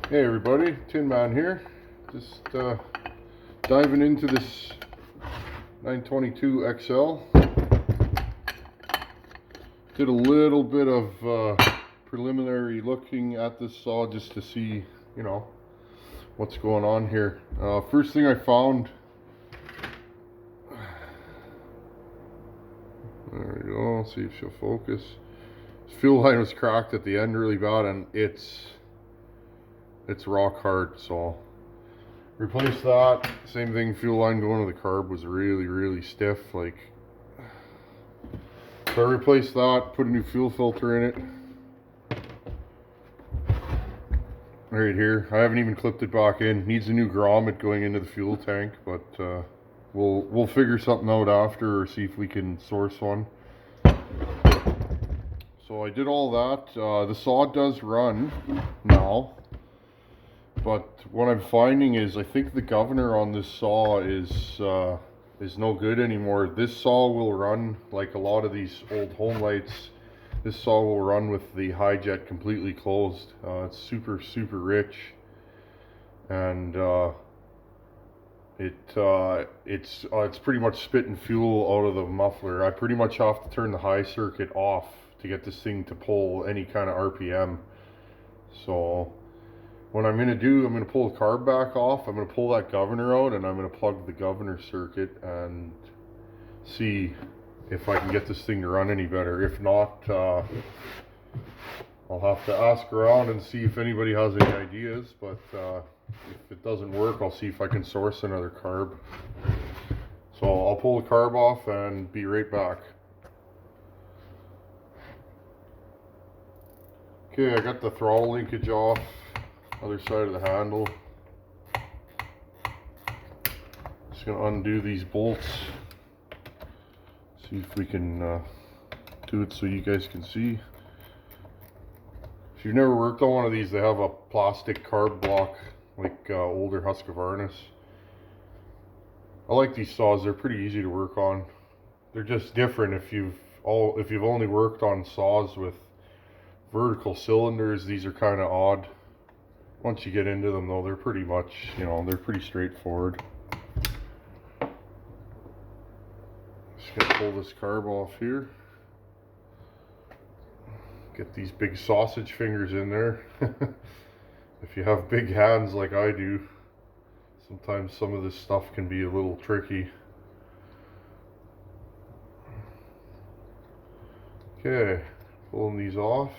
Hey everybody, Tin Man here. Just diving into this 922 XL. Did a little bit of preliminary looking at this saw just to see, what's going on here. First thing I found, there we go, see if she'll focus. This fuel line was cracked at the end really bad, and it's rock hard, so replace that. Same thing, fuel line going to the carb was really stiff. So I replaced that, put a new fuel filter in it. Right here. I haven't even clipped it back in. Needs a new grommet going into the fuel tank, but we'll figure something out after, or see if we can source one. So I did all that. The saw does run now. But what I'm finding is, I think the governor on this saw is no good anymore. This saw will run like a lot of these old Homelites. This saw will run with the high jet completely closed. It's super rich, and it's pretty much spitting fuel out of the muffler. I pretty much have to turn the high circuit off to get this thing to pull any kind of RPM. So what I'm going to do, I'm going to pull the carb back off, I'm going to pull that governor out, and I'm going to plug the governor circuit and see if I can get this thing to run any better. If not, I'll have to ask around and see if anybody has any ideas, but if it doesn't work, I'll see if I can source another carb. So I'll pull the carb off and be right back. Okay, I got the throttle linkage off. Other side of the handle. Just gonna undo these bolts. See if we can do it so you guys can see. If you've never worked on one of these, they have a plastic carb block like older Husqvarnas. I like these saws. They're pretty easy to work on. They're just different. If you've only worked on saws with vertical cylinders, these are kind of odd. Once you get into them though, they're pretty much, they're pretty straightforward. Just gonna pull this carb off here. Get these big sausage fingers in there. If you have big hands like I do, sometimes some of this stuff can be a little tricky. Okay, pulling these off.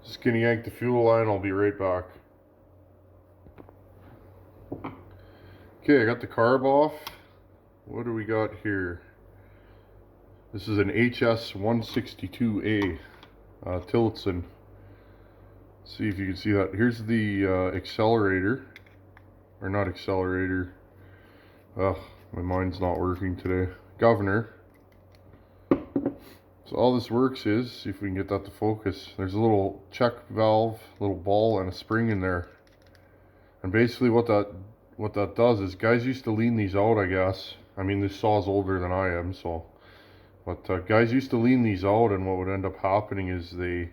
Just gonna yank the fuel line, I'll be right back. Okay, I got the carb off. What do we got here? This is an HS 162A Tillotson. See if you can see that. Here's the accelerator, or not accelerator. Ugh, my mind's not working today. Governor. So all this works is, see if we can get that to focus. There's a little check valve, little ball, and a spring in there. And basically what that does is, guys used to lean these out, I guess. I mean, this saw's older than I am, so. But guys used to lean these out, and what would end up happening is they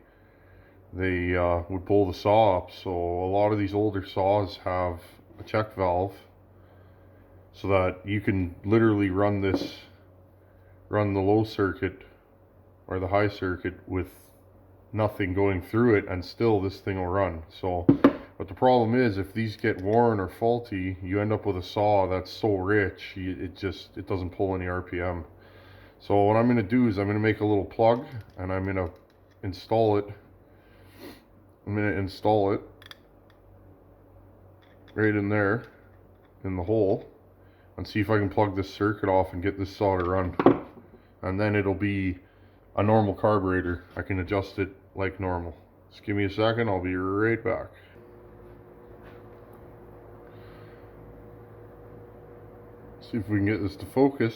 would pull the saw up. So a lot of these older saws have a check valve, so that you can literally run the low circuit or the high circuit with nothing going through it, and still this thing will run. So, but the problem is, if these get worn or faulty, you end up with a saw that's so rich, it doesn't pull any RPM. So what I'm going to do is, I'm going to make a little plug, and I'm going to install it. I'm going to install it right in there, in the hole, and see if I can plug this circuit off and get this saw to run. And then it'll be a normal carburetor. I can adjust it like normal. Just give me a second, I'll be right back. See if we can get this to focus.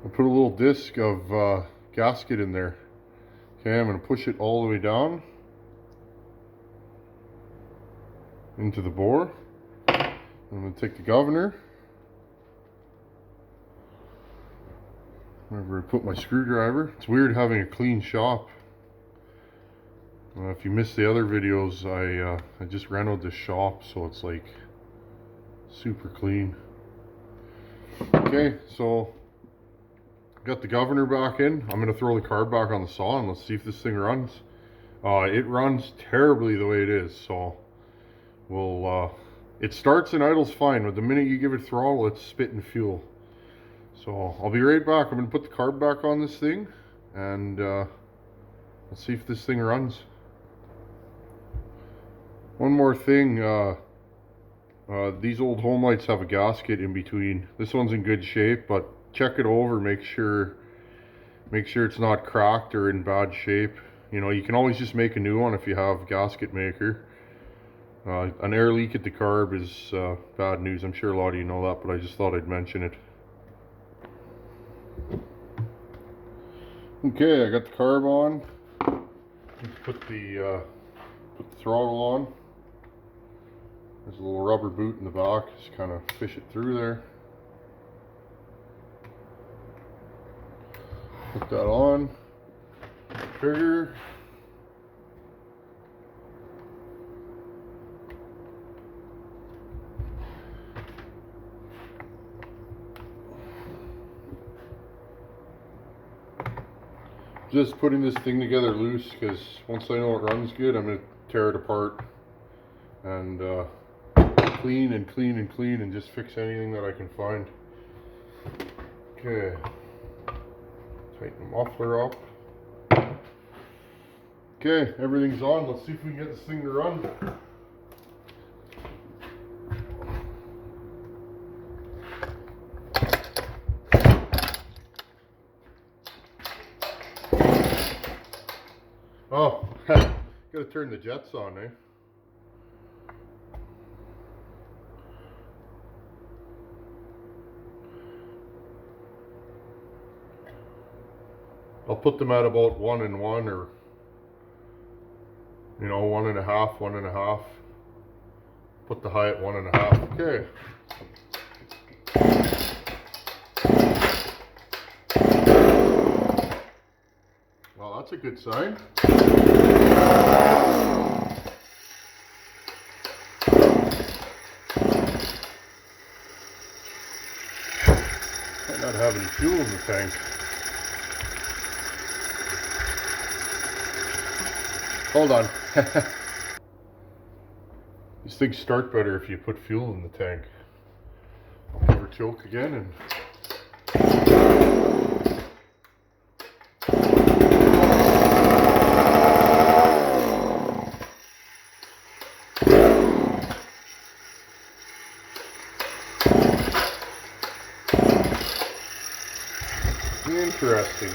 I'll put a little disc of gasket in there. Okay, I'm going to push it all the way down into the bore. I'm going to take the governor. Wherever I put my screwdriver. It's weird having a clean shop. If you missed the other videos, I just renovated the shop, so it's like super clean. Okay, so got the governor back in. I'm gonna throw the carb back on the saw and let's see if this thing runs. It runs terribly the way it is, so we'll it starts and idles fine, but the minute you give it throttle, it's spitting fuel. So I'll be right back. I'm gonna put the carb back on this thing and let's see if this thing runs. One more thing, these old Homelites have a gasket in between. This one's in good shape, but check it over, make sure it's not cracked or in bad shape. You know, you can always just make a new one if you have a gasket maker. An air leak at the carb is bad news. I'm sure a lot of you know that, but I just thought I'd mention it. Okay, I got the carb on. Let's put the throttle on. There's a little rubber boot in the back, just kind of fish it through there. Put that on. Trigger. Just putting this thing together loose because once I know it runs good, I'm going to tear it apart and clean and just fix anything that I can find. Okay, tighten the muffler up. Okay, everything's on. Let's see if we can get this thing to run. Oh, gotta turn the jets on, eh? I'll put them at about 1 and 1, or 1.5, 1.5. Put the high at 1.5. Okay. Well, that's a good sign. Might not have any fuel in the tank. Hold on. These things start better if you put fuel in the tank. I'll never choke again and interesting.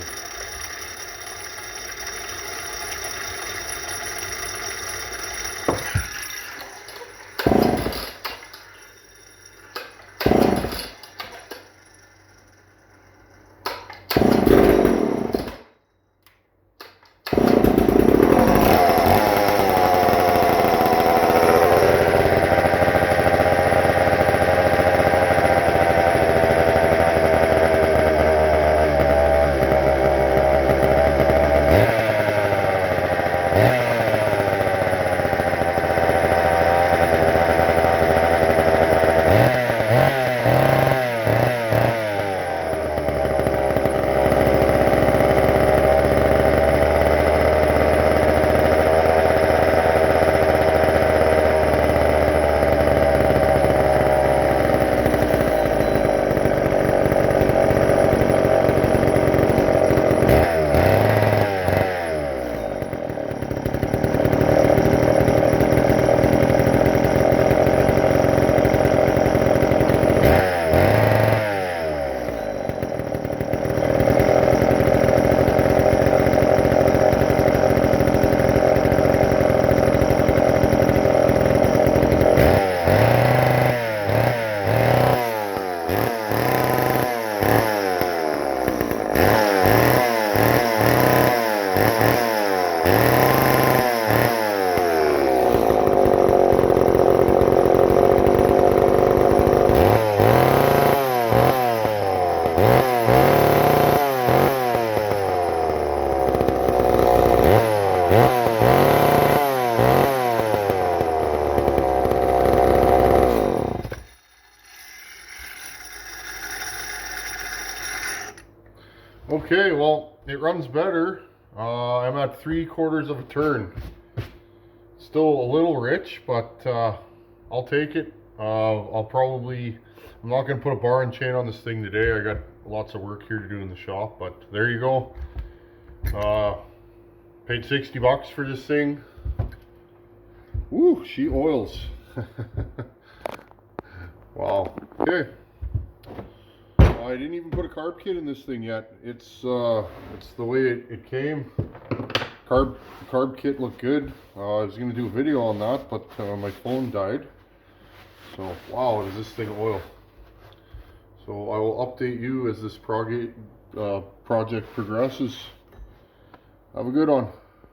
runs better. I'm at 3/4 of a turn. Still a little rich, but I'll take it. I'm not going to put a bar and chain on this thing today. I got lots of work here to do in the shop, but there you go. Paid 60 bucks for this thing. Woo, she oils. Wow. Okay. I didn't even put a carb kit in this thing yet. It's the way it came. Carb kit looked good. I was gonna do a video on that, but my phone died. So wow, does this thing oil? So I will update you as this project progresses. Have a good one.